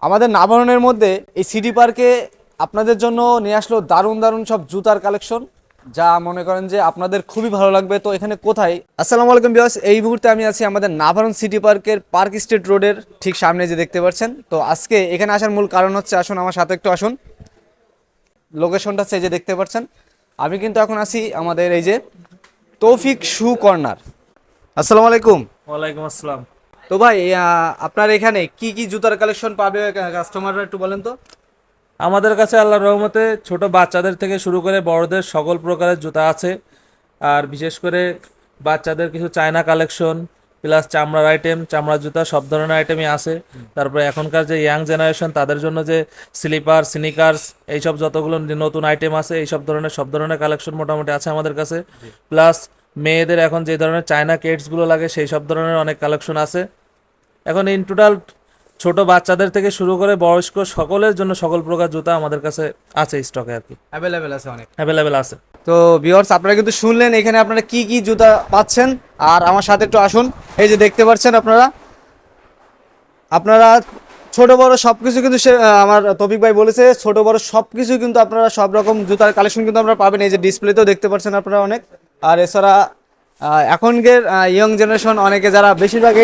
আমাদের নাভারণের মধ্যে এই সিটি পার্কে আপনাদের জন্য নিয়ে আসলো দারুণ দারুণ সব জুতার কালেকশন, যা মনে করেন যে আপনাদের খুবই ভালো লাগবে। তো এখানে কোথায়? আসসালামু আলাইকুম ভিউয়ার্স, এই মুহূর্তে আমি আছি আমাদের নাভারণ সিটি পার্কের পার্ক স্ট্রিট রোডের ঠিক সামনে, যে দেখতে পাচ্ছেন। তো আজকে এখানে আসার মূল কারণ হচ্ছে, আসুন আমার সাথে একটু আসুন। লোকেশনটা হচ্ছে এই যে দেখতে পাচ্ছেন। আমি কিন্তু এখন আছি আমাদের এই যে তৌফিক শু কর্নার। আসসালামু আলাইকুম। ওয়ালাইকুম আসসালাম। তো ভাই, আপনার এখানে কি কি জুতার কালেকশন পাবে কাস্টমাররা, একটু বলেন তো। আমাদের কাছে আল্লাহর রহমতে ছোট বাচ্চাদের থেকে শুরু করে বড়দের সকল প্রকারের জুতা আছে। আর বিশেষ করে বাচ্চাদের কিছু চায়না কালেকশন প্লাস চামড়ার আইটেম, চামড়ার জুতা সব ধরনের আইটেমই আছে। তারপরে এখনকার যে ইয়াং জেনারেশন তাদের জন্য যে স্লিপার, স্নিকার্স, এইসব যতগুলো নতুন আইটেম আছে এইসব ধরনের সব ধরনের কালেকশন মোটামুটি আছে আমাদের কাছে। প্লাস মেয়েদের এখন যে ধরনের চায়না কেডসগুলো লাগে সেই সব ধরনের অনেক কালেকশন আছে। এখন ইন টোটাল ছোট বাচ্চাদের থেকে শুরু করে বয়স্ক সকলের জন্য সকল প্রকার জুতা আমাদের কাছে আছে স্টকে আর কি, অ্যাভেলেবেল আছে অনেক। অ্যাভেলেবেল আছে। তো ভিউয়ার্স, আপনারা কিন্তু শুনলেন এখানে আপনারা কি কি জুতা পাচ্ছেন। আর আমার সাথে একটু আসুন। এই যে দেখতে পাচ্ছেন আপনারা আপনারা ছোট বড় সবকিছু কিন্তু আমার তৌফিক ভাই বলেছে, ছোট বড় সবকিছু কিন্তু আপনারা সব রকম জুতার কালেকশন কিন্তু আপনারা পাবেন। এই যে ডিসপ্লেতেও দেখতে পাচ্ছেন আপনারা অনেক। আর এছাড়া এখনকার ইয়ং জেনারেশন অনেকে যারা বেশিরভাগ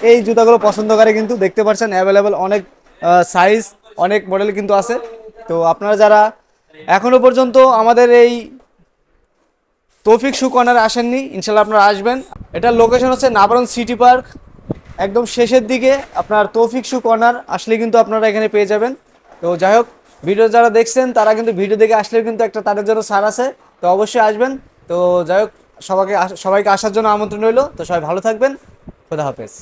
এই জুতাগুলো পছন্দ করে, কিন্তু দেখতে পাচ্ছেন অ্যাভেলেবেল অনেক সাইজ, অনেক মডেল কিন্তু আছে। তো আপনারা যারা এখনো পর্যন্ত আমাদের এই তৌফিক শু কর্নারে আসেননি, ইনশাল্লাহ আপনারা আসবেন। এটার লোকেশন হচ্ছে নাভারণ সিটি পার্ক, একদম শেষের দিকে আপনার তৌফিক শু কর্নার আসলে কিন্তু আপনারা এখানে পেয়ে যাবেন। তো যাই হোক, ভিডিও যারা দেখছেন তারা কিন্তু ভিডিও দেখে আসলে কিন্তু একটা তাদের জন্য ছাড় আছে। তো অবশ্যই আসবেন। তো যাই হোক, সবাইকে আসার জন্য আমন্ত্রণ রইল। তো সবাই ভালো থাকবেন। খোদা হাফেজ।